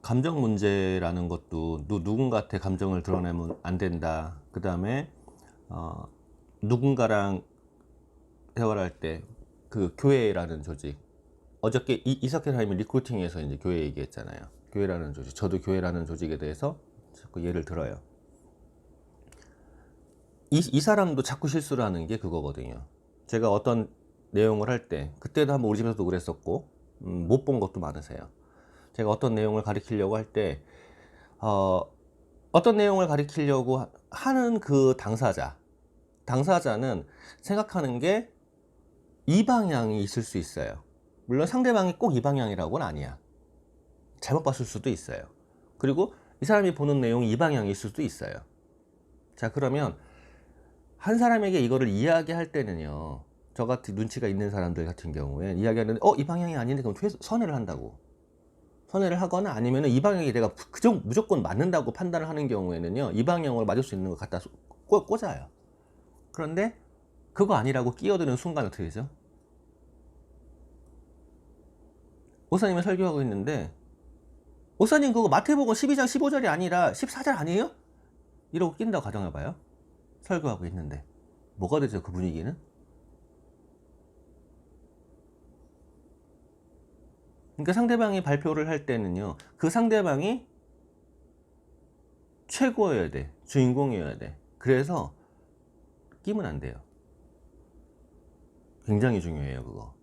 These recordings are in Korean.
감정 문제라는 것도 누군가한테 감정을 드러내면 안 된다. 그 다음에 누군가랑 대화를 할 때 그 교회라는 조직, 어저께 이석희 사님이 리크루팅에서 이제 교회 얘기했잖아요. 교회라는 조직, 저도 교회라는 조직에 대해서 자꾸 예를 들어요. 이 사람도 자꾸 실수를 하는 게 그거거든요. 제가 어떤 내용을 할 때, 그때도 한번 우리 집에서도 그랬었고, 못 본 것도 많으세요. 제가 어떤 내용을 가리키려고 할 때, 어떤 내용을 가리키려고 하는 그 당사자는 생각하는 게 이 방향이 있을 수 있어요. 물론 상대방이 꼭 이 방향이라고는 아니야. 잘못 봤을 수도 있어요. 그리고 이 사람이 보는 내용이 이 방향일 수도 있어요. 자, 그러면 한 사람에게 이거를 이야기할 때는요, 저 같은 눈치가 있는 사람들 같은 경우에 이야기하는데 이 방향이 아닌데 그럼 선회를 한다고. 선회를 하거나 아니면 이 방향이 내가 무조건 맞는다고 판단을 하는 경우에는요, 이 방향으로 맞을 수 있는 걸 갖다 꽂아요. 그런데 그거 아니라고 끼어드는 순간 어떻게 되죠? 목사님이 설교하고 있는데, 목사님 그거 마태복음 12장 15절이 아니라 14절 아니에요? 이러고 낀다고 가정해봐요. 설교하고 있는데 뭐가 되죠, 그 분위기는? 그러니까 상대방이 발표를 할 때는요, 그 상대방이 최고여야 돼, 주인공이어야 돼. 그래서 끼면 안 돼요. 굉장히 중요해요, 그거.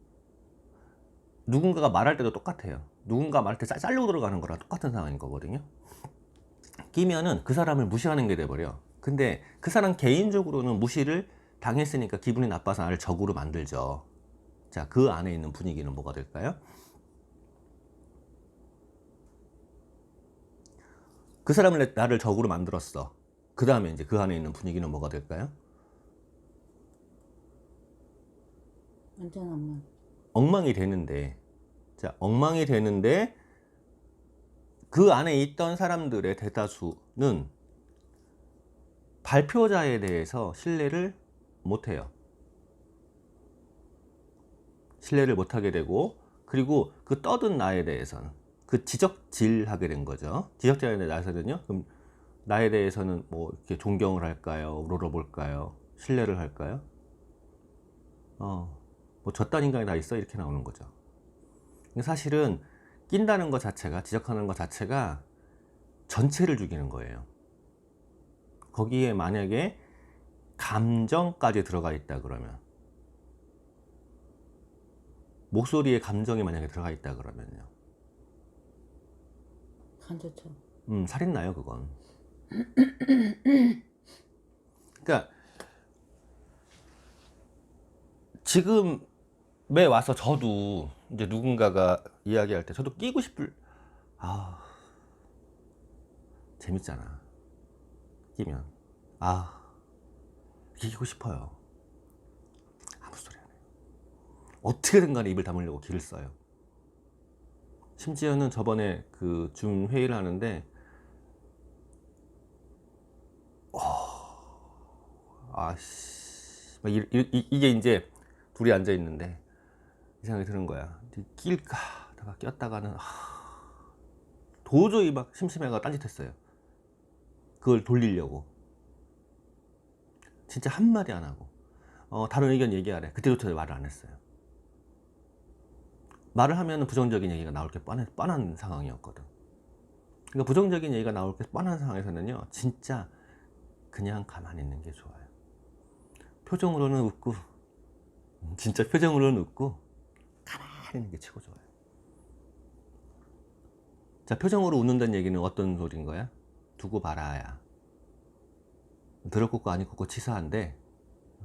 누군가가 말할 때도 똑같아요. 누군가 말할 때 잘려고 들어가는 거랑 똑같은 상황인 거거든요. 끼면은 그 사람을 무시하는 게 돼버려. 근데 그 사람 개인적으로는 무시를 당했으니까 기분이 나빠서 나를 적으로 만들죠. 자, 그 안에 있는 분위기는 뭐가 될까요? 그 사람을 나를 적으로 만들었어. 그 다음에 이제 그 안에 있는 분위기는 뭐가 될까요? 완전 엉망이 되는데, 자, 엉망이 되는데 그 안에 있던 사람들의 대다수는 발표자에 대해서 신뢰를 못해요. 신뢰를 못하게 되고, 그리고 그 떠든 나에 대해서는, 그 지적질하게 된 거죠. 지적질에 대해서는요, 그럼 나에 대해서는 뭐 이렇게 존경을 할까요? 우러러볼까요? 신뢰를 할까요? 뭐 저딴 인간이 다 있어? 이렇게 나오는 거죠. 사실은 낀다는 것 자체가, 지적하는 것 자체가 전체를 죽이는 거예요. 거기에 만약에 감정까지 들어가 있다 그러면, 목소리에 감정이 만약에 들어가 있다 그러면요, 간좋죠. 살인 나요, 그건. 그러니까 지금에 와서 저도 이제 누군가가 이야기할 때 저도 끼고 싶을, 재밌잖아. 끼면 끼고 싶어요. 아무 소리 안 해요. 어떻게든 간에 입을 다물려고 기를 써요. 심지어는 저번에 그 줌 회의를 하는데 이게 이제 둘이 앉아 있는데 이 생각이 드는 거야. 낄까 하다가 꼈다가는 도저히 막 심심해가 딴짓했어요. 그걸 돌리려고. 진짜 한마디 안 하고 다른 의견 얘기하래. 그때부터 말을 안 했어요. 말을 하면 부정적인 얘기가 나올 게 뻔한 상황이었거든. 그러니까 부정적인 얘기가 나올 게 뻔한 상황에서는요, 진짜 그냥 가만히 있는 게 좋아요. 표정으로는 웃고, 진짜 표정으로는 웃고 가만히 있는 게 최고 좋아요. 자, 표정으로 웃는다는 얘기는 어떤 소리인 거야? 두고 봐라야. 들을 것고 아닐 것고 치사한데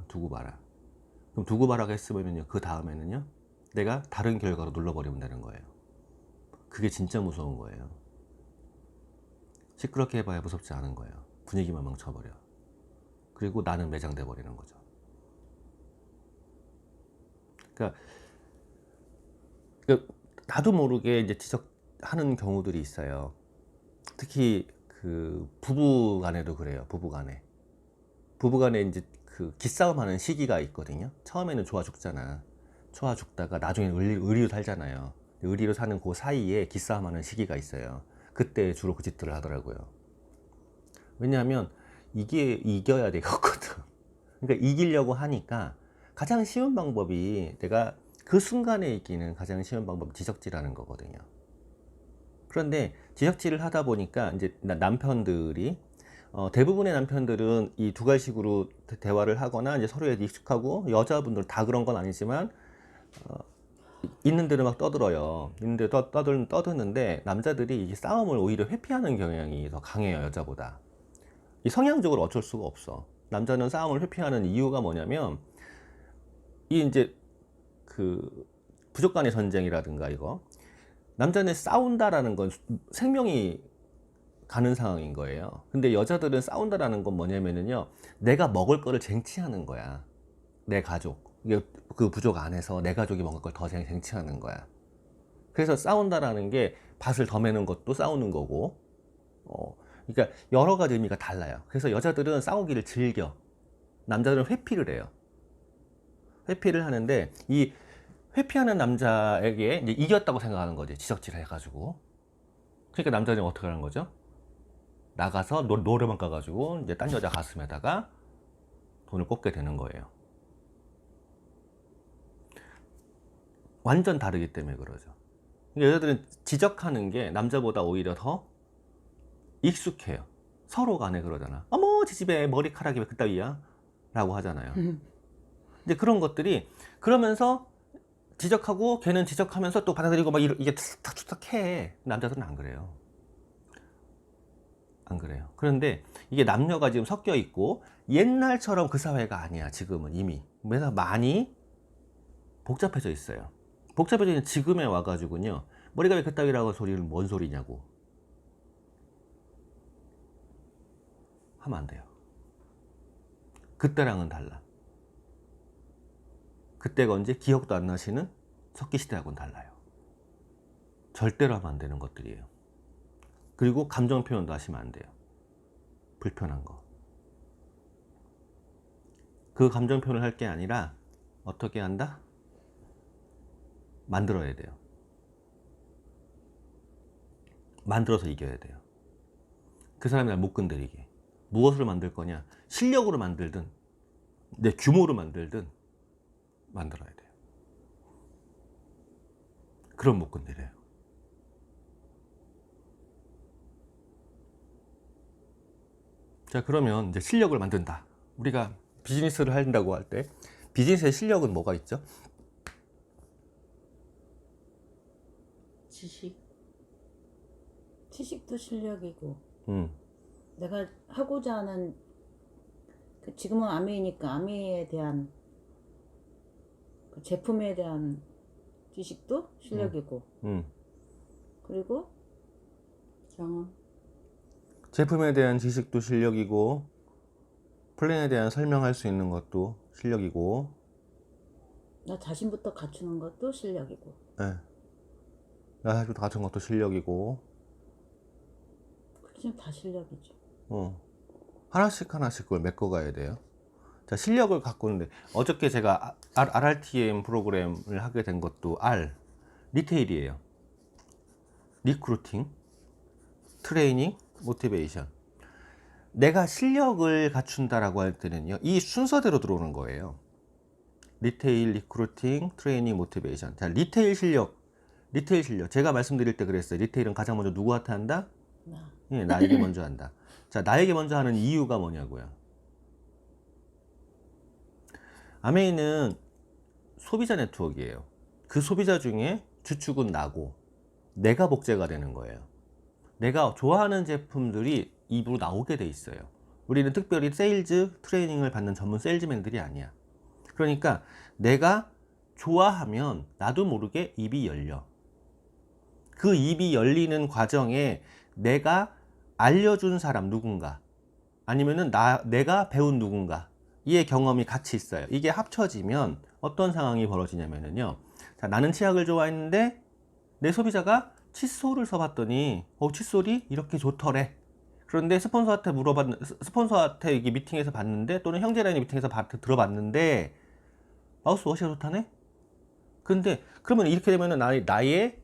두고 봐라. 그럼 두고 봐라가 했으면요, 그 다음에는요, 내가 다른 결과로 눌러버리면 되는 거예요. 그게 진짜 무서운 거예요. 시끄럽게 해봐야 무섭지 않은 거예요. 분위기만 망쳐버려. 그리고 나는 매장돼 버리는 거죠. 그러니까 나도 모르게 이제 지적하는 경우들이 있어요. 특히 그 부부 간에도 그래요. 부부 간에 이제 그 기싸움 하는 시기가 있거든요. 처음에는 좋아 죽잖아. 좋아 죽다가 나중에 의리로 살잖아요. 의리로 사는 그 사이에 기싸움 하는 시기가 있어요. 그때 주로 그 짓들을 하더라고요. 왜냐하면 이게 이겨야 되거든. 그러니까 이기려고 하니까 가장 쉬운 방법이, 내가 그 순간에 이기는 가장 쉬운 방법이 지적질하는 거거든요. 그런데 지적질을 하다 보니까 이제 남편들이 대부분의 남편들은 이 두 가지식으로 대화를 하거나 이제 서로에 익숙하고, 여자분들 다 그런 건 아니지만 있는 대로 막 떠들어요. 있는 대로 떠드는데, 남자들이 이 싸움을 오히려 회피하는 경향이 더 강해요, 여자보다. 이 성향적으로 어쩔 수가 없어. 남자는 싸움을 회피하는 이유가 뭐냐면, 이 이제 그 부족 간의 전쟁이라든가, 이거 남자는 싸운다라는 건 생명이 가는 상황인 거예요. 근데 여자들은 싸운다라는 건 뭐냐면은요, 내가 먹을 거를 쟁취하는 거야. 내 가족, 이게 그 부족 안에서 내 가족이 먹을 걸 더 쟁취하는 거야. 그래서 싸운다라는 게 밭을 더 매는 것도 싸우는 거고, 그러니까 여러 가지 의미가 달라요. 그래서 여자들은 싸우기를 즐겨. 남자들은 회피를 해요. 회피를 하는데, 이 회피하는 남자에게 이제 이겼다고 생각하는 거지, 지적질을 해가지고. 그러니까 남자들은 어떻게 하는 거죠? 나가서 노래방 가가지고 이제 딴 여자 가슴에다가 돈을 꽂게 되는 거예요. 완전 다르기 때문에 그러죠. 여자들은 지적하는 게 남자보다 오히려 더 익숙해요. 서로 간에 그러잖아. 어머, 지 집에 머리카락이 왜 그따위야? 라고 하잖아요. 이제 그런 것들이, 그러면서 지적하고 걔는 지적하면서 또 받아들이고 막 이게 툭툭툭 해. 남자들은 안 그래요. 안 그래요. 그런데 이게 남녀가 지금 섞여 있고, 옛날처럼 그 사회가 아니야, 지금은 이미. 그래서 많이 복잡해져 있어요. 복잡해져 있는 지금에 와가지고요, 머리가 왜 그따위라고 소리는 뭔 소리냐고 하면 안 돼요. 그때랑은 달라. 그때가 언제? 기억도 안 나시는 석기 시대하고는 달라요. 절대로 하면 안 되는 것들이에요. 그리고 감정 표현도 하시면 안 돼요. 불편한 거. 그 감정 표현을 할 게 아니라 어떻게 한다? 만들어야 돼요. 만들어서 이겨야 돼요. 그 사람이 날 못 건드리게. 무엇을 만들 거냐? 실력으로 만들든 내 규모로 만들든 만들어야 돼요. 그럼 못 건드려요. 자, 그러면 이제 실력을 만든다. 우리가 비즈니스를 한다고 할 때 비즈니스의 실력은 뭐가 있죠? 지식도 실력이고, 내가 하고자 하는, 지금은 아메이니까 아메이에 대한 그 제품에 대한 지식도 실력이고, 그리고 경험. 제품에 대한 지식도 실력이고, 플랜에 대한 설명할 수 있는 것도 실력이고, 나 자신부터 갖추는 것도 실력이고. 네. 나 자신부터 갖춘 것도 실력이고, 그게 다 실력이죠. 하나씩 그걸 메꿔가야 돼요. 자, 실력을 갖고 있는데, 어저께 제가 RRTM 프로그램을 하게 된 것도 리테일이에요. 리크루팅, 트레이닝, 모티베이션. 내가 실력을 갖춘다라고 할 때는요, 이 순서대로 들어오는 거예요. 리테일, 리크루팅, 트레이닝, 모티베이션. 자, 리테일 실력. 제가 말씀드릴 때 그랬어요. 리테일은 가장 먼저 누구한테 한다? 나. 예, 나에게 먼저 한다. 자, 나에게 먼저 하는 이유가 뭐냐고요. 아메이는 소비자 네트워크예요. 그 소비자 중에 주축은 나고, 내가 복제가 되는 거예요. 내가 좋아하는 제품들이 입으로 나오게 돼 있어요. 우리는 특별히 세일즈 트레이닝을 받는 전문 세일즈맨들이 아니야. 그러니까 내가 좋아하면 나도 모르게 입이 열려. 그 입이 열리는 과정에 내가 알려준 사람 누군가, 아니면은 내가 배운 누군가, 이의 경험이 같이 있어요. 이게 합쳐지면 어떤 상황이 벌어지냐면요. 자, 나는 치약을 좋아했는데 내 소비자가 칫솔을 써봤더니 칫솔이 이렇게 좋더래. 그런데 스폰서한테 이게 미팅에서 봤는데, 또는 형제라는 미팅에서 들어봤는데 마우스워시가 좋다네? 근데 그러면 이렇게 되면은 나의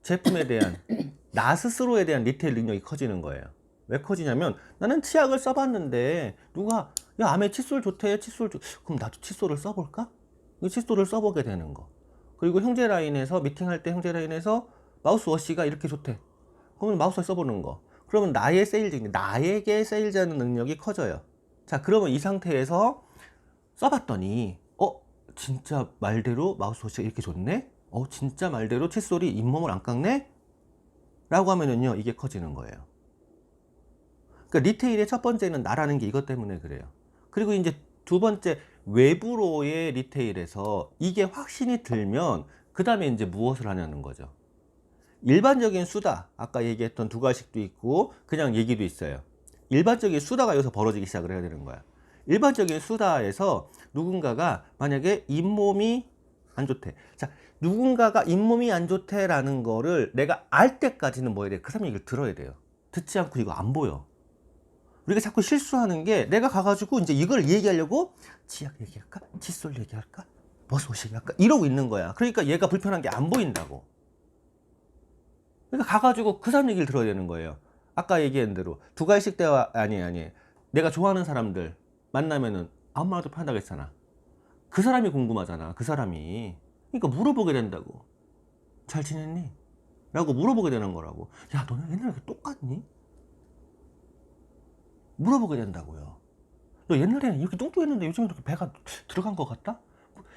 제품에 대한 나 스스로에 대한 리테일 능력이 커지는 거예요. 왜 커지냐면 나는 치약을 써봤는데 누가 야 암에 칫솔 좋대 그럼 나도 칫솔을 써볼까? 이 칫솔을 써보게 되는 거. 그리고 형제 라인에서 미팅할 때 형제 라인에서 마우스워시가 이렇게 좋대. 그러면 마우스워시 써보는 거. 그러면 나에게 세일즈하는 능력이 커져요. 자 그러면 이 상태에서 써봤더니 진짜 말대로 마우스워시가 이렇게 좋네? 진짜 말대로 칫솔이 잇몸을 안 깎네? 라고 하면은요 이게 커지는 거예요. 그러니까 리테일의 첫 번째는 나라는 게 이것 때문에 그래요. 그리고 이제 두 번째 외부로의 리테일에서 이게 확신이 들면 그 다음에 이제 무엇을 하냐는 거죠. 일반적인 수다, 아까 얘기했던 두 가식도 있고 그냥 얘기도 있어요. 일반적인 수다가 여기서 벌어지기 시작을 해야 되는 거야. 일반적인 수다에서 누군가가 만약에 잇몸이 안 좋대. 자, 누군가가 잇몸이 안 좋대라는 거를 내가 알 때까지는 뭐 해야 돼? 그 사람 얘기를 들어야 돼요. 듣지 않고 이거 안 보여. 우리가 자꾸 실수하는 게 내가 가가지고 이제 이걸 얘기하려고 치약 얘기할까? 칫솔 얘기할까? 머스워시 얘기할까? 이러고 있는 거야. 그러니까 얘가 불편한 게 안 보인다고. 그러니까 가가지고 그 사람 얘기를 들어야 되는 거예요. 아까 얘기한 대로 두 가지씩 대화 아니 내가 좋아하는 사람들 만나면은 아무 말도 편하다고 했잖아. 그 사람이 궁금하잖아. 그 사람이. 그러니까 물어보게 된다고. 잘 지냈니? 라고 물어보게 되는 거라고. 야 너네 옛날에 똑같니? 물어보게 된다고요. 너 옛날에는 이렇게 뚱뚱했는데 요즘에 이렇게 배가 들어간 것 같다?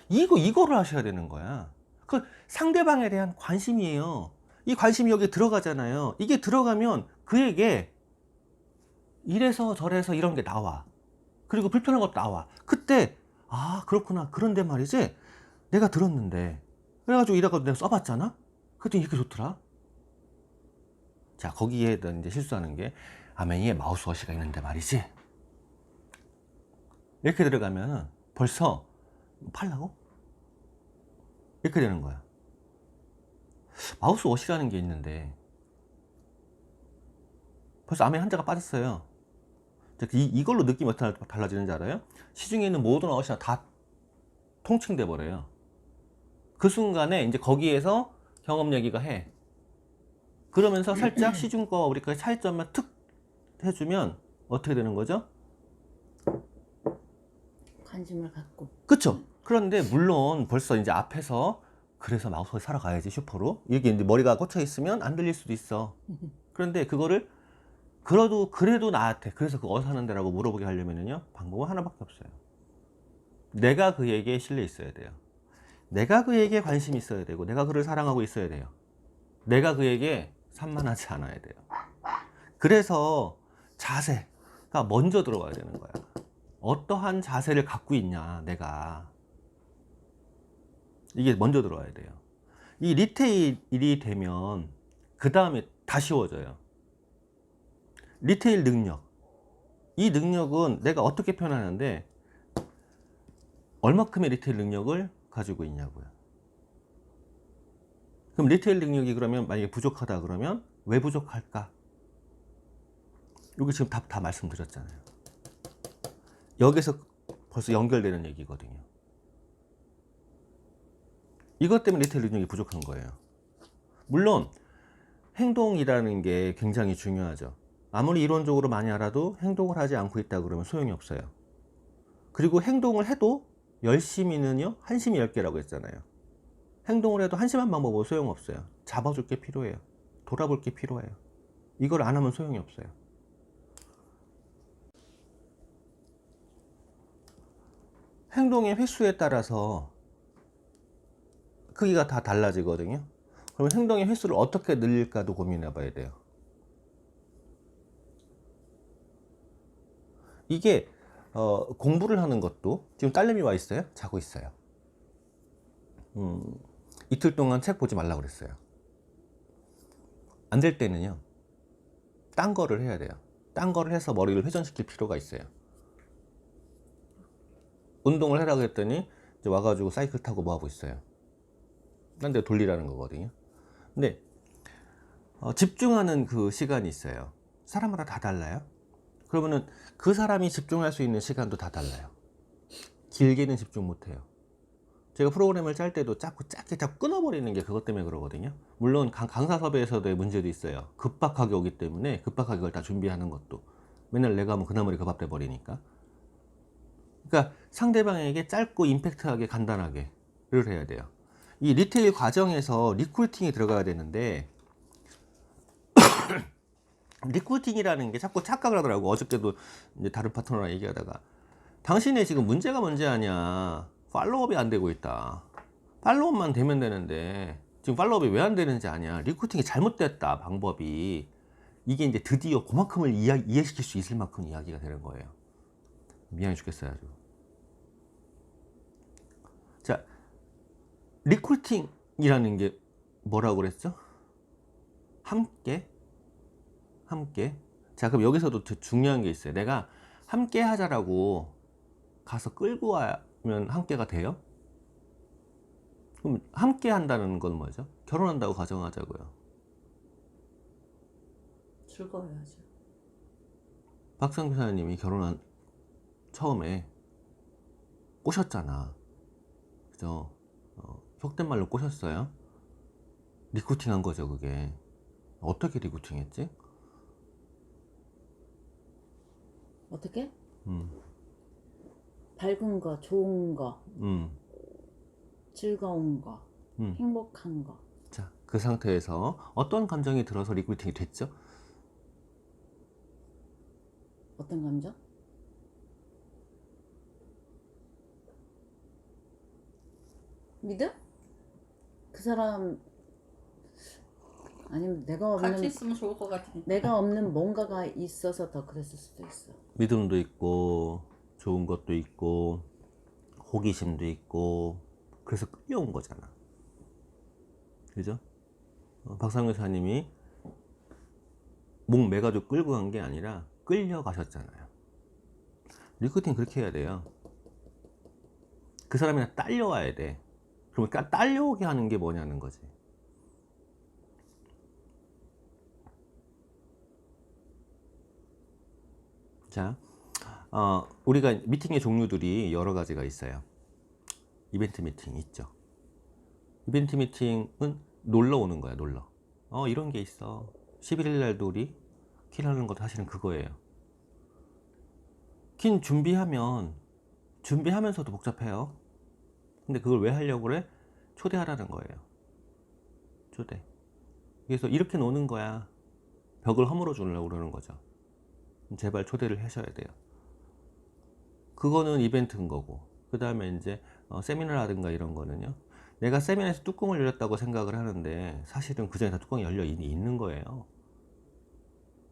이거를 하셔야 되는 거야. 그 상대방에 대한 관심이에요. 이 관심이 여기 들어가잖아요. 이게 들어가면 그에게 이래서 저래서 이런 게 나와. 그리고 불편한 것도 나와. 그때 그렇구나. 그런데 말이지 내가 들었는데 그래가지고 이래가 내가 써봤잖아. 그랬더니 이렇게 좋더라. 자 거기에 이제 실수하는 게 아메이에 마우스워시가 있는데 말이지 이렇게 들어가면 벌써 팔라고? 이렇게 되는 거야. 마우스워시라는 게 있는데 벌써 아메이 한자가 빠졌어요. 이걸로 느낌이 어떻게 달라지는지 알아요? 시중에 있는 모든 어시가 다 통칭돼 버려요. 그 순간에 이제 거기에서 경험 얘기가 해. 그러면서 살짝 시중 거와 우리 거의 차이점만 툭 해주면 어떻게 되는 거죠? 관심을 갖고. 그쵸? 그런데 물론 벌써 이제 앞에서 그래서 마우스워시 사러 가야지 슈퍼로 이게 이제 머리가 꽂혀 있으면 안 들릴 수도 있어. 그런데 그거를 그래도 나한테 그래서 그거 어디서 사는데라고 물어보게 하려면요 방법은 하나밖에 없어요. 내가 그에게 신뢰 있어야 돼요. 내가 그에게 관심이 있어야 되고 내가 그를 사랑하고 있어야 돼요. 내가 그에게 산만하지 않아야 돼요. 그래서 자세가 먼저 들어가야 되는 거야. 어떠한 자세를 갖고 있냐 내가. 이게 먼저 들어와야 돼요. 이 리테일이 되면 그 다음에 다 쉬워져요. 리테일 능력. 이 능력은 내가 어떻게 표현하는데 얼마큼의 리테일 능력을 가지고 있냐고요. 그럼 리테일 능력이 그러면 만약에 부족하다 그러면 왜 부족할까? 여기 지금 다 말씀드렸잖아요. 여기서 벌써 연결되는 얘기거든요. 이것 때문에 리테일 능력이 부족한 거예요. 물론 행동이라는 게 굉장히 중요하죠. 아무리 이론적으로 많이 알아도 행동을 하지 않고 있다 그러면 소용이 없어요. 그리고 행동을 해도 열심히는요 한심이 10개라고 했잖아요. 행동을 해도 한심한 방법은 소용없어요. 잡아줄 게 필요해요. 돌아볼 게 필요해요. 이걸 안 하면 소용이 없어요. 행동의 횟수에 따라서 크기가 다 달라지거든요. 그러면 행동의 횟수를 어떻게 늘릴까도 고민해 봐야 돼요. 이게 공부를 하는 것도 지금 딸내미 와 있어요? 자고 있어요. 이틀 동안 책 보지 말라고 그랬어요. 안 될 때는요 딴 거를 해야 돼요. 딴 거를 해서 머리를 회전시킬 필요가 있어요. 운동을 하라고 했더니 이제 와가지고 사이클 타고 뭐 하고 있어요. 딴 데 돌리라는 거거든요. 근데 집중하는 그 시간이 있어요. 사람마다 다 달라요. 그러면은 그 사람이 집중할 수 있는 시간도 다 달라요. 길게는 집중 못 해요. 제가 프로그램을 짤 때도 자꾸 끊어버리는 게 그것 때문에 그러거든요. 물론 강사 섭외에서도의 문제도 있어요. 급박하게 오기 때문에 급박하게 그걸 다 준비하는 것도 맨날 내가 하면 그나물이 그 밥 돼버리니까. 그러니까 상대방에게 짧고 임팩트하게 간단하게를 해야 돼요. 이 리테일 과정에서 리크루팅이 들어가야 되는데 리크루팅이라는 게 자꾸 착각을 하더라고. 어저께도 이제 다른 파트너랑 얘기하다가 당신의 지금 문제가 뭔지 아냐. 팔로업이 안 되고 있다. 팔로업만 되면 되는데 지금 팔로업이 왜 안 되는지 아냐. 리크루팅이 잘못됐다. 방법이. 이게 이제 드디어 그만큼을 이해시킬 수 있을 만큼 이야기가 되는 거예요. 미안해 죽겠어요 아주. 자, 리크루팅이라는 게 뭐라고 그랬죠? 함께. 자, 그럼 여기서도 중요한 게 있어요. 내가 함께 하자라고 가서 끌고 와면 함께가 돼요? 그럼 함께 한다는 건 뭐죠? 결혼한다고 가정하자고요. 즐거워야죠. 박상 교사님이 결혼한 처음에 꼬셨잖아. 그죠? 속된 말로 꼬셨어요. 리크루팅 한 거죠, 그게. 어떻게 리크루팅 했지? 어떻게? 음. 밝은 거, 좋은 거, 음. 즐거운 거, 행복한 거. 자, 그 상태에서 어떤 감정이 들어서 리크루팅이 됐죠? 어떤 감정? 믿음? 그 사람 아니면 같이 있으면 좋을 것 같아. 내가 없는 뭔가가 있어서 더 그랬을 수도 있어. 믿음도 있고 좋은 것도 있고 호기심도 있고 그래서 끌려온 거잖아. 그죠? 박상규 사님이 목 매가지고 끌고 간 게 아니라 끌려가셨잖아요. 리크루팅 그렇게 해야 돼요. 그 사람이랑 딸려와야 돼. 그러니까 딸려오게 하는 게 뭐냐는 거지. 자, 우리가 미팅의 종류들이 여러 가지가 있어요. 이벤트 미팅 있죠. 이벤트 미팅은 놀러 오는 거야, 놀러. 이런 게 있어. 11일 날도 우리 킬 하는 것도 사실은 그거예요. 킨 준비하면서도 복잡해요. 근데 그걸 왜 하려고 그래? 초대하라는 거예요. 초대. 그래서 이렇게 노는 거야. 벽을 허물어 주려고 그러는 거죠. 제발 초대를 하셔야 돼요. 그거는 이벤트인 거고, 그 다음에 이제 세미나라든가 이런 거는요, 내가 세미나에서 뚜껑을 열렸다고 생각을 하는데 사실은 그 전에 다 뚜껑이 열려 있는 거예요.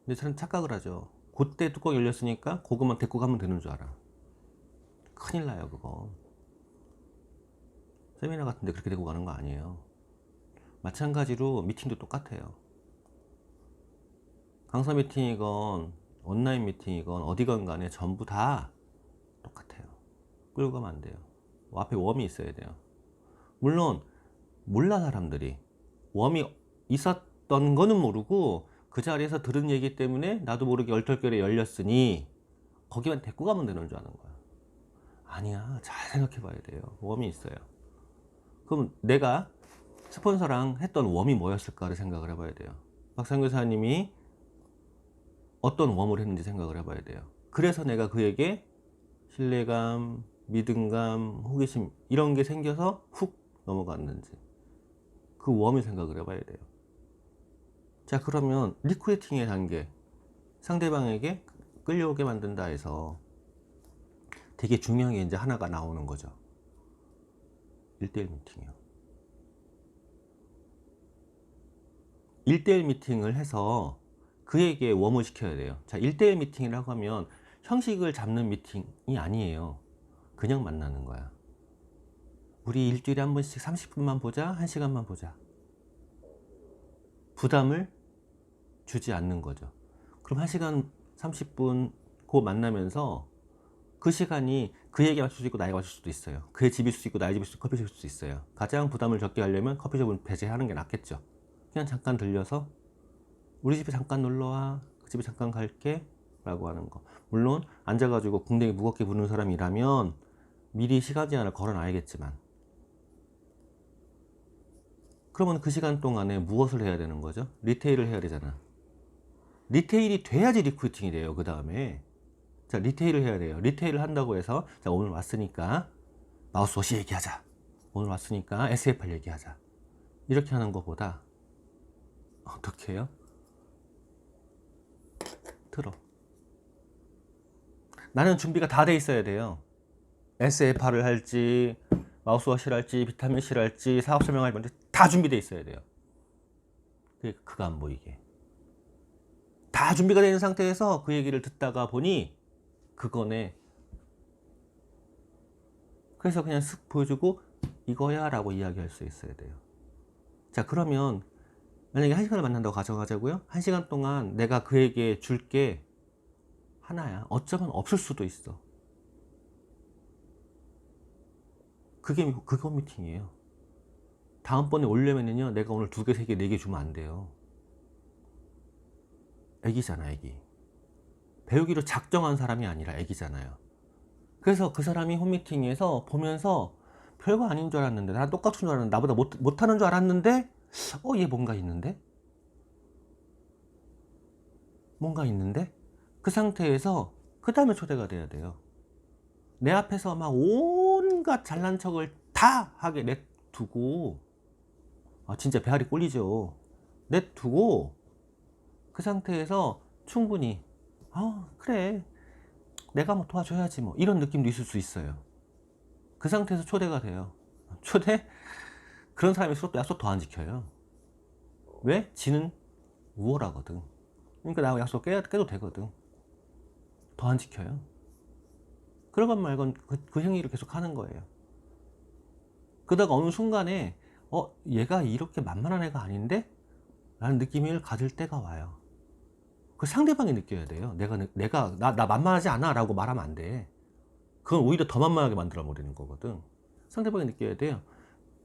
근데 저는 착각을 하죠. 그때 뚜껑이 열렸으니까 그것만 데리고 가면 되는 줄 알아. 큰일 나요, 그거. 세미나 같은데 그렇게 데리고 가는 거 아니에요. 마찬가지로 미팅도 똑같아요. 강사 미팅이건 온라인 미팅이건 어디건 간에 전부 다 똑같아요. 끌고 가면 안 돼요. 앞에 웜이 있어야 돼요. 물론 몰라, 사람들이 웜이 있었던 거는 모르고 그 자리에서 들은 얘기 때문에 나도 모르게 얼떨결에 열렸으니 거기만 데리고 가면 되는 줄 아는 거야. 아니야, 잘 생각해 봐야 돼요. 웜이 있어요. 그럼 내가 스폰서랑 했던 웜이 뭐였을까를 생각을 해봐야 돼요. 박상규 사님이 어떤 웜을 했는지 생각을 해봐야 돼요. 그래서 내가 그에게 신뢰감, 믿음감, 호기심 이런 게 생겨서 훅 넘어갔는지 그 웜을 생각을 해봐야 돼요. 자, 그러면 리크루팅의 단계, 상대방에게 끌려오게 만든다 해서 되게 중요한 게 이제 하나가 나오는 거죠. 1대1 미팅이요. 1대1 미팅을 해서 그에게 웜을 시켜야 돼요. 자, 1대1 미팅이라고 하면 형식을 잡는 미팅이 아니에요. 그냥 만나는 거야. 우리 일주일에 한 번씩 30분만 보자, 1시간만 보자. 부담을 주지 않는 거죠. 그럼 1시간 30분 그 만나면서 그 시간이 그에게 맞출 수 있고 나에게 맞출 수도 있어요. 그의 집일 수도 있고 나의 집일 수도 있고 커피숍일 수도 있어요. 가장 부담을 적게 하려면 커피숍은 배제하는 게 낫겠죠. 그냥 잠깐 들려서 우리 집에 잠깐 놀러와, 그 집에 잠깐 갈게 라고 하는 거. 물론 앉아가지고 궁뎅이 무겁게 부는 사람이라면 미리 시간 제한을 걸어 놔야겠지만 그러면 그 시간 동안에 무엇을 해야 되는 거죠? 리테일을 해야 되잖아. 리테일이 돼야지 리크루팅이 돼요. 그 다음에 자, 리테일을 해야 돼요. 리테일을 한다고 해서 자, 오늘 왔으니까 마우스워시 얘기하자. 오늘 왔으니까 SFR 얘기하자. 이렇게 하는 것보다 어떻게 해요? 틀어. 나는 준비가 다 돼 있어야 돼요. SFR을 할지 마우스워시를 할지 비타민C를 할지 사업 설명할 건데 다 준비돼 있어야 돼요. 그가 안 보이게. 다 준비가 되는 상태에서 그 얘기를 듣다가 보니 그거네. 그래서 그냥 쓱 보여주고 이거야 라고 이야기할 수 있어야 돼요. 자, 그러면 만약에 1시간을 만난다고 가정하자고요. 1시간 동안 내가 그에게 줄 게 하나야. 어쩌면 없을 수도 있어. 그거 미팅이에요. 다음번에 오려면은요, 내가 오늘 2개, 3개, 4개 주면 안 돼요. 애기잖아, 애기. 배우기로 작정한 사람이 아니라 애기잖아요. 그래서 그 사람이 홈미팅에서 보면서 별거 아닌 줄 알았는데, 난 똑같은 줄 알았는데, 나보다 못하는 줄 알았는데, 얘 뭔가 있는데? 뭔가 있는데? 그 상태에서 그 다음에 초대가 돼야 돼요. 내 앞에서 막 온갖 잘난 척을 다 하게 냅두고, 진짜 배알이 꼴리죠. 냅두고 그 상태에서 충분히 그래, 내가 뭐 도와줘야지 뭐, 이런 느낌도 있을 수 있어요. 그 상태에서 초대가 돼요. 초대? 그런 사람일수록 약속 더 안 지켜요. 왜? 지는 우월하거든. 그러니까 나하고 약속 깨도 되거든. 더 안 지켜요. 그런 것 말곤 그 행위를 계속 하는 거예요. 그러다가 어느 순간에 얘가 이렇게 만만한 애가 아닌데? 라는 느낌을 가질 때가 와요. 그 상대방이 느껴야 돼요. 나 만만하지 않아 라고 말하면 안 돼. 그건 오히려 더 만만하게 만들어 버리는 거거든. 상대방이 느껴야 돼요.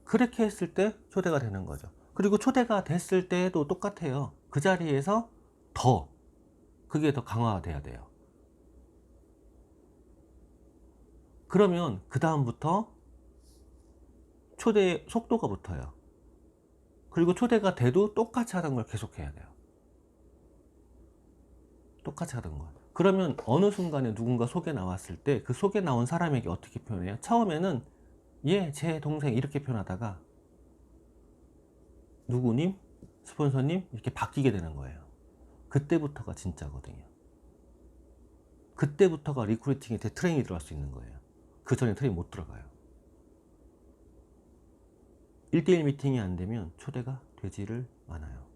그렇게 했을 때 초대가 되는 거죠. 그리고 초대가 됐을 때도 똑같아요. 그 자리에서 그게 더 강화돼야 돼요. 그러면 그 다음부터 초대 속도가 붙어요. 그리고 초대가 돼도 똑같이 하던 걸 계속해야 돼요. 똑같이 하던 걸. 그러면 어느 순간에 누군가 속에 나왔을 때 그 속에 나온 사람에게 어떻게 표현해요? 처음에는 제 동생 이렇게 표현하다가 누구님, 스폰서님 이렇게 바뀌게 되는 거예요. 그때부터가 진짜거든요. 그때부터가 리크루팅에 트레이닝이 들어갈 수 있는 거예요. 그 전에 트레이닝 못 들어가요. 1대1 미팅이 안 되면 초대가 되지를 않아요.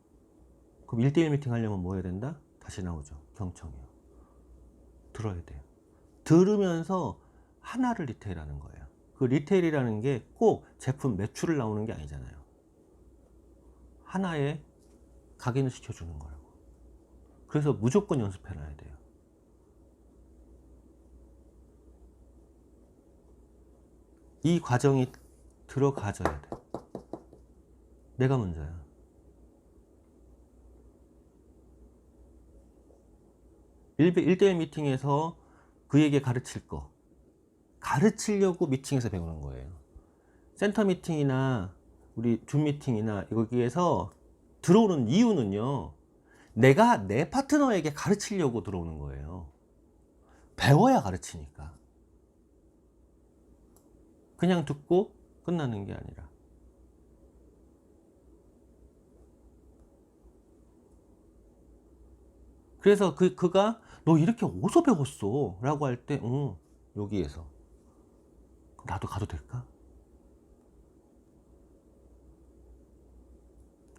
그럼 1대1 미팅 하려면 뭐 해야 된다? 다시 나오죠. 경청이요. 들어야 돼요. 들으면서 하나를 리테일하는 거예요. 그 리테일이라는 게 꼭 제품 매출을 나오는 게 아니잖아요. 하나에 각인을 시켜주는 거라고. 그래서 무조건 연습해놔야 돼요. 이 과정이 들어가져야 돼. 내가 먼저야. 일대일 미팅에서 그에게 가르칠 거, 가르치려고 미팅에서 배우는 거예요. 센터 미팅이나 우리 줌 미팅이나 여기에서 들어오는 이유는요, 내가 내 파트너에게 가르치려고 들어오는 거예요. 배워야 가르치니까. 그냥 듣고 끝나는 게 아니라. 그래서 그가 너 이렇게 어디서 배웠어? 라고 할 때, 여기에서. 나도 가도 될까?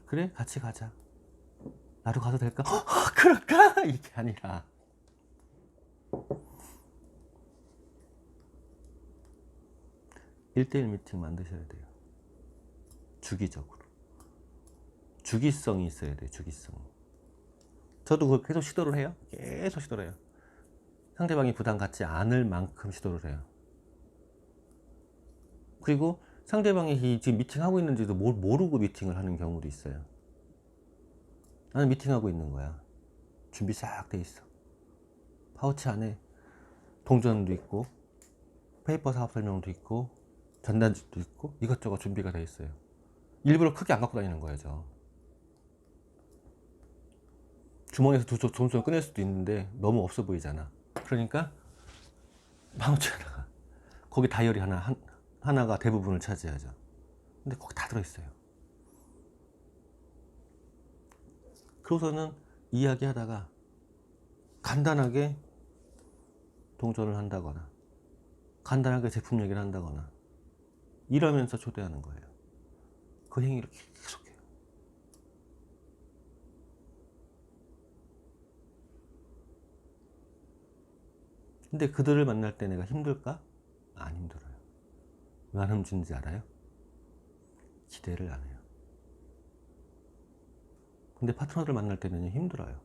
그래, 같이 가자. 나도 가도 될까? 그럴까? 이게 아니라. 일대일 미팅 만드셔야 돼요. 주기적으로. 주기성이 있어야 돼요, 주기성. 저도 그걸 계속 시도를 해요. 계속 시도를 해요. 상대방이 부담 갖지 않을 만큼 시도를 해요. 그리고 상대방이 지금 미팅하고 있는지도 모르고 미팅을 하는 경우도 있어요. 나는 미팅하고 있는 거야. 준비 싹 돼 있어. 파우치 안에 동전도 있고, 페이퍼 사업 설명도 있고, 전단지도 있고, 이것저것 준비가 돼 있어요. 일부러 크게 안 갖고 다니는 거죠. 주머니에서 돈을 꺼낼 수도 있는데 너무 없어 보이잖아. 그러니까 파우치에다가 거기 다이어리 하나가 대부분을 차지하죠. 근데 거기 다 들어있어요. 그러고서는 이야기하다가 간단하게 동전을 한다거나 간단하게 제품 얘기를 한다거나 이러면서 초대하는 거예요. 그 행위를 계속해요. 근데 그들을 만날 때 내가 힘들까? 안 힘들어요. 왜 안 힘든지 알아요? 기대를 안 해요. 근데 파트너를 만날 때는 힘들어요.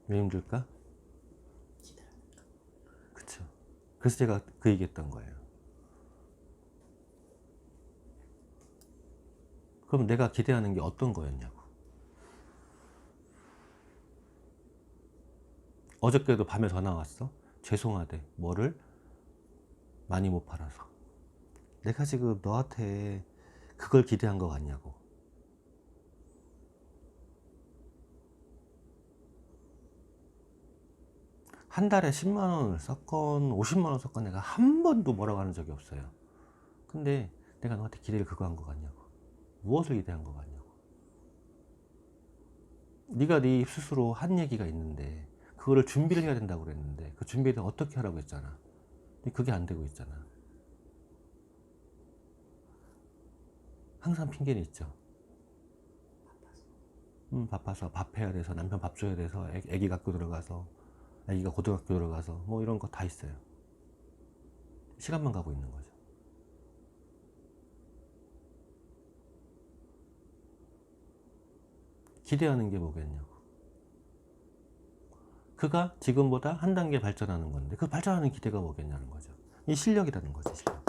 왜 힘들까? 그쵸. 그래서 제가 그 얘기했던 거예요. 그럼 내가 기대하는 게 어떤 거였냐고. 어저께도 밤에 전화 왔어. 죄송하대. 뭐를? 많이 못 팔아서. 내가 지금 너한테 그걸 기대한 거 같냐고. 한 달에 10만 원을 썼건 50만 원 썼건 내가 한 번도 뭐라고 하는 적이 없어요. 근데 내가 너한테 기대를 그거 한 거 같냐고. 무엇을 기대한 거 같냐고. 네가 네 스스로 한 얘기가 있는데 그거를 준비를 해야 된다고 그랬는데 그 준비를 어떻게 하라고 했잖아. 근데 그게 안 되고 있잖아. 항상 핑계는 있죠. 바빠서 밥 해야 돼서 남편 밥 줘야 돼서 애기 갖고 들어가서 애기가 고등학교 들어가서 뭐 이런 거 다 있어요. 시간만 가고 있는 거죠. 기대하는 게 뭐겠냐고. 그가 지금보다 한 단계 발전하는 건데 그 발전하는 기대가 뭐겠냐는 거죠. 이 실력이라는 거지, 실력.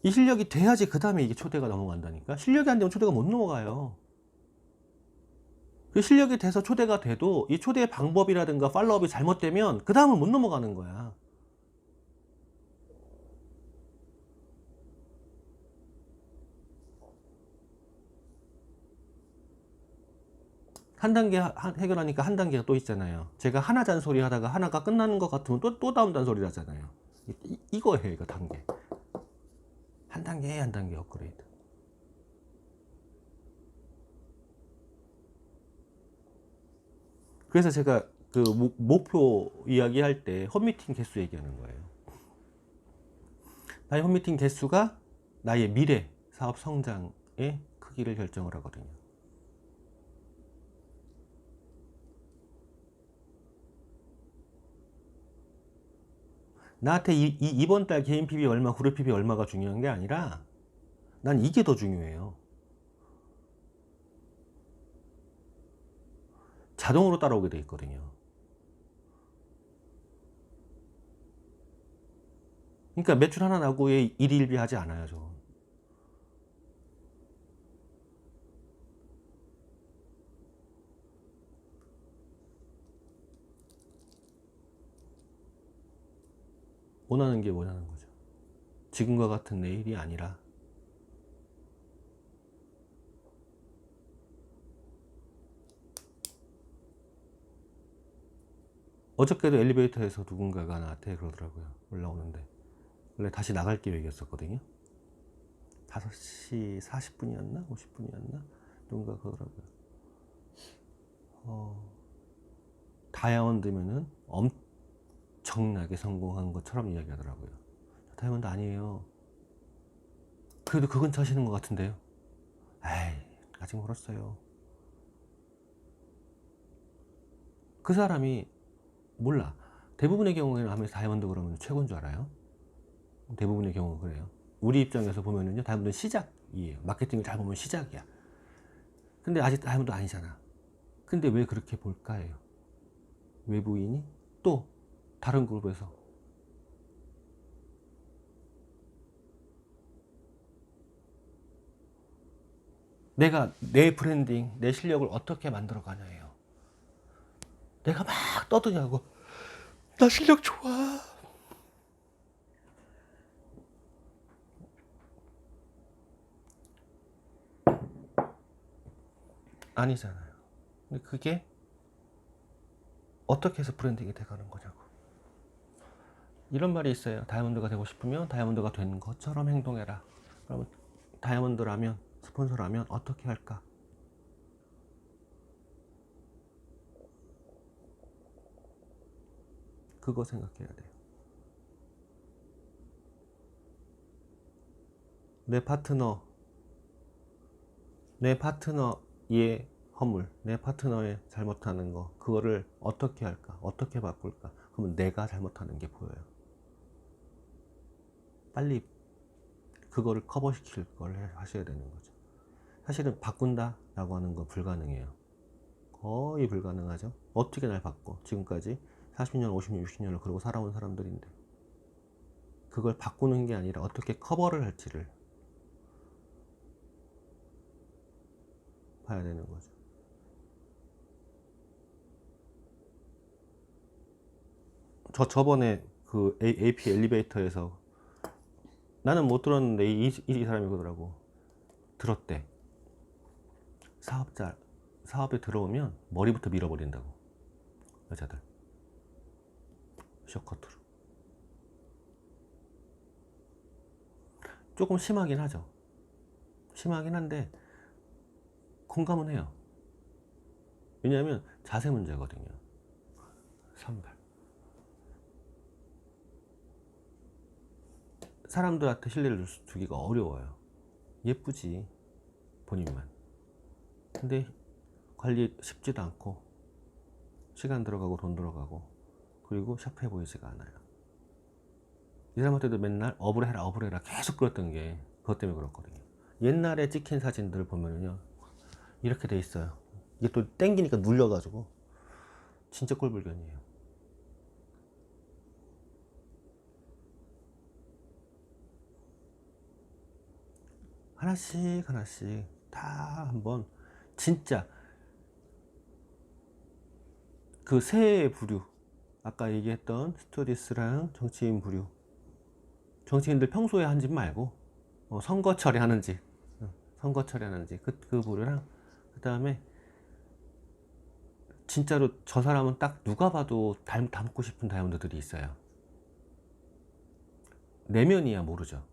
이 실력이 돼야지 그 다음에 이게 초대가 넘어간다니까. 실력이 안 되면 초대가 못 넘어가요. 그 실력이 돼서 초대가 돼도 이 초대 방법이라든가 팔로업이 잘못되면 그 다음은 못 넘어가는 거야. 한 단계 해결하니까 한 단계가 또 있잖아요. 제가 하나 잔소리 하다가 하나가 끝나는 것 같으면 또 다음 잔소리를 하잖아요. 이거예요, 이거 단계. 한 단계 한 단계 업그레이드. 그래서 제가 그 목표 이야기할 때 홈미팅 개수 얘기하는 거예요. 나의 홈미팅 개수가 나의 미래 사업 성장의 크기를 결정을 하거든요. 나한테 이번 달 개인 PB 얼마, 그룹 PB 얼마가 중요한 게 아니라 난 이게 더 중요해요. 자동으로 따라오게 돼 있거든요. 그러니까 매출 하나 나고에 일일비하지 않아요, 저. 원하는 게 뭐냐는 거죠. 지금과 같은 내일이 아니라 어저께도 엘리베이터에서 누군가가 나한테 그러더라고요. 올라오는데 원래 다시 나갈 계획이었었거든요. 5시 40분이었나 50분이었나 누군가 그러더라고요. 다이아몬드면은 엄청나게 성공한 것처럼 이야기하더라고요. 다이아몬드 아니에요. 그래도 그 근처 하시는 것 같은데요. 에이, 아직 멀었어요. 그 사람이 몰라. 대부분의 경우에는 하면서 다이아몬드 그러면 최고인 줄 알아요. 대부분의 경우는 그래요. 우리 입장에서 보면은요, 다이아몬드는 시작이에요. 마케팅을 잘 보면 시작이야. 근데 아직 다이아몬드 아니잖아. 근데 왜 그렇게 볼까요? 외부인이 또 다른 그룹에서 내가 내 브랜딩, 내 실력을 어떻게 만들어 가냐예요. 내가 막 떠드냐고. 나 실력 좋아. 아니잖아요. 근데 그게 어떻게 해서 브랜딩이 돼가는 거냐고. 이런 말이 있어요. 다이아몬드가 되고 싶으면 다이아몬드가 된 것처럼 행동해라. 그러면 다이아몬드라면, 스폰서라면 어떻게 할까? 그거 생각해야 돼요. 내 파트너의 허물, 내 파트너의 잘못하는 거, 그거를 어떻게 할까? 어떻게 바꿀까? 그러면 내가 잘못하는 게 보여요. 빨리 그거를 커버시킬 걸 하셔야 되는 거죠. 사실은 바꾼다라고 하는 건 불가능해요. 거의 불가능하죠. 어떻게 날 바꿔? 지금까지 40년, 50년, 60년을 그러고 살아온 사람들인데 그걸 바꾸는 게 아니라 어떻게 커버를 할지를 봐야 되는 거죠. 저번에 그 AP 엘리베이터에서 나는 못 들었는데 이 사람이 그러더라고. 들었대. 사업에 들어오면 머리부터 밀어버린다고. 여자들. 쇼커트로. 조금 심하긴 하죠. 심하긴 한데 공감은 해요. 왜냐하면 자세 문제거든요. 선발. 사람들한테 신뢰를 주기가 어려워요. 예쁘지 본인만. 근데 관리 쉽지도 않고 시간 들어가고 돈 들어가고 그리고 샤프해 보이지가 않아요. 이 사람한테도 맨날 업을 해라 계속 그랬던 게 그것 때문에 그렇거든요. 옛날에 찍힌 사진들 보면요 이렇게 돼 있어요. 이게 또 땡기니까 눌려가지고 진짜 꼴불견이에요. 하나씩 다 한번 진짜 그 세 부류, 아까 얘기했던 스튜어디스랑 정치인 부류, 정치인들 평소에 한 짓 말고 선거철에 하는지 그 부류랑 그 다음에 진짜로 저 사람은 딱 누가 봐도 닮고 싶은 다이아몬드들이 있어요. 내면이야 모르죠.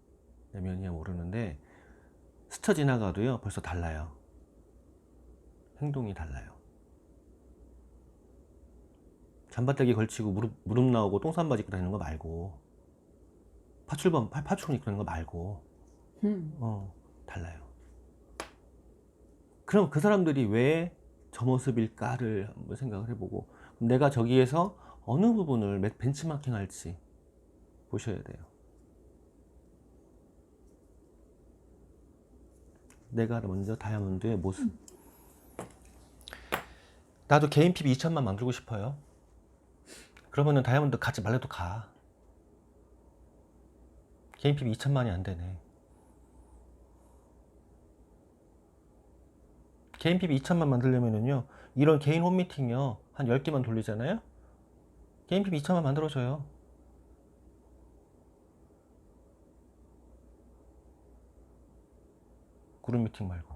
내면이야 모르는데 스쳐 지나가도요 벌써 달라요. 행동이 달라요. 잠바떼기 걸치고 무릎 나오고 똥싼바지 입고 다니는 거 말고 파출꾼 입고 다니는 거 말고 달라요. 그럼 그 사람들이 왜 저 모습일까를 한번 생각을 해보고 내가 저기에서 어느 부분을 벤치마킹 할지 보셔야 돼요. 내가 먼저 다이아몬드의 모습. 나도 개인 PB 2천만 만들고 싶어요. 그러면은 다이아몬드 가지 말래도 가. 개인 PB 2천만이 안 되네. 개인 PB 2천만 만들려면은요, 이런 개인 홈미팅요, 한 10개만 돌리잖아요? 개인 PB 2천만 만들어줘요. 그룹 미팅 말고.